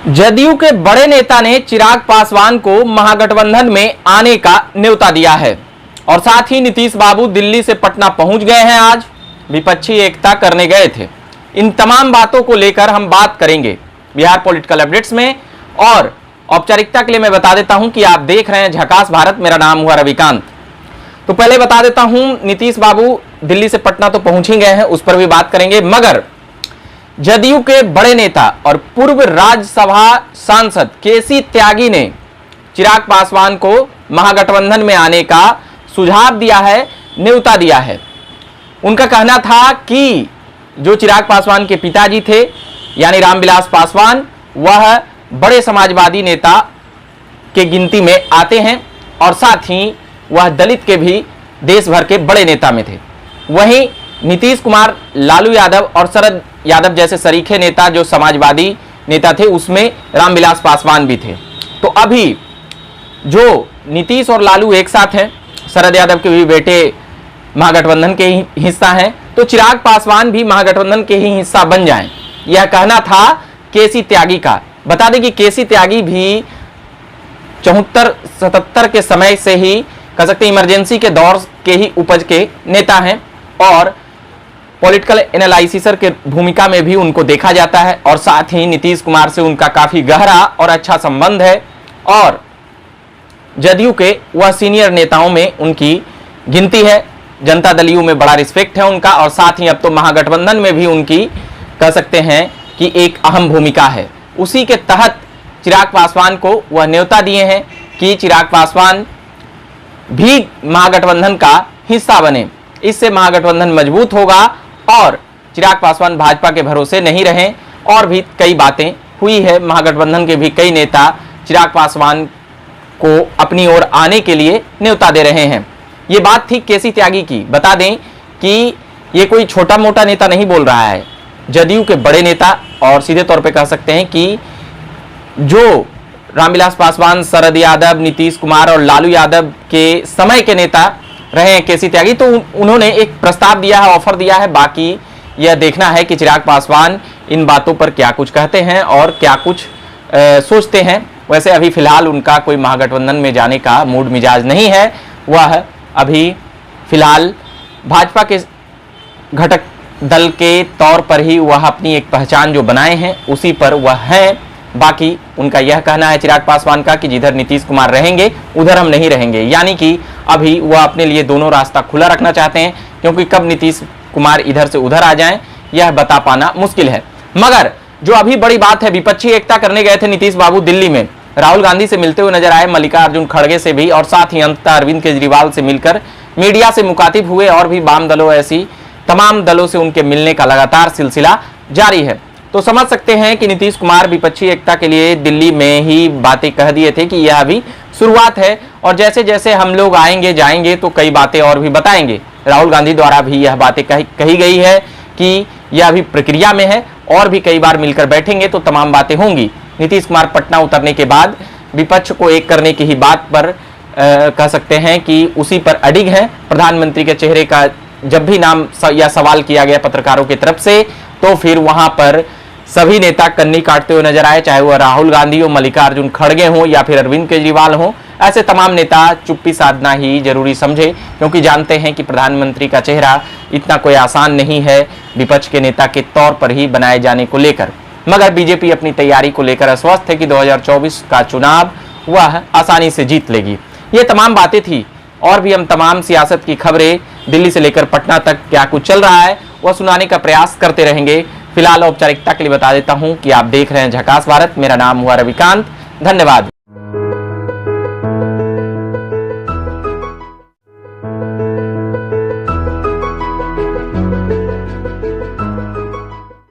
जदयू के बड़े नेता ने चिराग पासवान को महागठबंधन में आने का न्योता दिया है और साथ ही नीतीश बाबू दिल्ली से पटना पहुंच गए हैं। आज विपक्षी एकता करने गए थे। इन तमाम बातों को लेकर हम बात करेंगे बिहार पॉलिटिकल अपडेट्स में। और औपचारिकता के लिए मैं बता देता हूं कि आप देख रहे हैं झकास भारत। मेरा नाम हुआ रविकांत। तो पहले बता देता हूं, नीतीश बाबू दिल्ली से पटना तो पहुंच ही गए हैं, उस पर भी बात करेंगे। मगर जदयू के बड़े नेता और पूर्व राज्यसभा सांसद केसी त्यागी ने चिराग पासवान को महागठबंधन में आने का सुझाव दिया है, न्योता दिया है। उनका कहना था कि जो चिराग पासवान के पिताजी थे यानी रामविलास पासवान, वह बड़े समाजवादी नेता के गिनती में आते हैं और साथ ही वह दलित के भी देश भर के बड़े नेता में थे। वहीं नीतीश कुमार, लालू यादव और शरद यादव जैसे सरीखे नेता जो समाजवादी नेता थे, उसमें रामविलास पासवान भी थे। तो अभी जो नीतीश और लालू एक साथ हैं, शरद यादव के भी बेटे महागठबंधन के ही हिस्सा हैं, तो चिराग पासवान भी महागठबंधन के ही हिस्सा बन जाएं, यह कहना था केसी त्यागी का। बता दें कि केसी त्यागी भी 74-77 के समय से ही कह सकते इमरजेंसी के दौर के ही उपज के नेता हैं और पॉलिटिकल एनालिसिसर के भूमिका में भी उनको देखा जाता है। और साथ ही नीतीश कुमार से उनका काफी गहरा और अच्छा संबंध है और जदयू के वह सीनियर नेताओं में उनकी गिनती है। जनता दल यू में बड़ा रिस्पेक्ट है उनका और साथ ही अब तो महागठबंधन में भी उनकी कह सकते हैं कि एक अहम भूमिका है। उसी के तहत चिराग पासवान को वह न्योता दिए हैं कि चिराग पासवान भी महागठबंधन का हिस्सा बने। इससे महागठबंधन मजबूत होगा और चिराग पासवान भाजपा के भरोसे नहीं रहें। और भी कई बातें हुई है, महागठबंधन के भी कई नेता चिराग पासवान को अपनी ओर आने के लिए न्योता दे रहे हैं। ये बात थी केसी त्यागी की। बता दें कि ये कोई छोटा मोटा नेता नहीं बोल रहा है, जदयू के बड़े नेता और सीधे तौर पे कह सकते हैं कि जो रामविलास पासवान, शरद यादव, नीतीश कुमार और लालू यादव के समय के नेता रहे हैं केसी त्यागी। तो उन्होंने एक प्रस्ताव दिया है, ऑफर दिया है। बाकी यह देखना है कि चिराग पासवान इन बातों पर क्या कुछ कहते हैं और क्या कुछ सोचते हैं। वैसे अभी फिलहाल उनका कोई महागठबंधन में जाने का मूड मिजाज नहीं है। वह अभी फिलहाल भाजपा के घटक दल के तौर पर ही वह अपनी एक पहचान जो बनाए हैं उसी पर वह हैं। बाकी उनका यह कहना है चिराग पासवान का कि जिधर नीतीश कुमार रहेंगे उधर हम नहीं रहेंगे, यानी कि अभी वह अपने लिए दोनों रास्ता खुला रखना चाहते हैं, क्योंकि कब नीतीश कुमार इधर से उधर आ जाएं यह बता पाना मुश्किल है। मगर जो अभी बड़ी बात है, विपक्षी एकता करने गए थे नीतीश बाबू दिल्ली में, राहुल गांधी से मिलते हुए नजर आए, मल्लिकार्जुन खड़गे से भी और साथ ही अंततः अरविंद केजरीवाल से मिलकर मीडिया से मुखातिब हुए और भी वाम दलों ऐसी तमाम दलों से उनके मिलने का लगातार सिलसिला जारी है। तो समझ सकते हैं कि नीतीश कुमार विपक्षी एकता के लिए दिल्ली में ही बातें कह दिए थे कि यह अभी शुरुआत है और जैसे जैसे हम लोग आएंगे जाएंगे तो कई बातें और भी बताएंगे। राहुल गांधी द्वारा भी यह बातें कही गई है कि यह अभी प्रक्रिया में है और भी कई बार मिलकर बैठेंगे तो तमाम बातें होंगी। नीतीश कुमार पटना उतरने के बाद विपक्ष को एक करने की ही बात पर कह सकते हैं कि उसी पर अडिग है। प्रधानमंत्री के चेहरे का जब भी नाम या सवाल किया गया पत्रकारों की तरफ से, तो फिर वहां पर सभी नेता कन्नी काटते हुए नजर आए, चाहे वह राहुल गांधी हो, मल्लिकार्जुन खड़गे हो या फिर अरविंद केजरीवाल हो। ऐसे तमाम नेता चुप्पी साधना ही जरूरी समझे, क्योंकि जानते हैं कि प्रधानमंत्री का चेहरा इतना कोई आसान नहीं है विपक्ष के नेता के तौर पर ही बनाए जाने को लेकर। मगर बीजेपी अपनी तैयारी को लेकर अस्वस्थ है कि 2024 का चुनाव वह आसानी से जीत लेगी। ये तमाम बातें थी और भी हम तमाम सियासत की खबरें दिल्ली से लेकर पटना तक क्या कुछ चल रहा है वह सुनाने का प्रयास करते रहेंगे। फिलहाल औपचारिकता के लिए बता देता हूं कि आप देख रहे हैं झकास भारत। मेरा नाम हुआ रविकांत। धन्यवाद।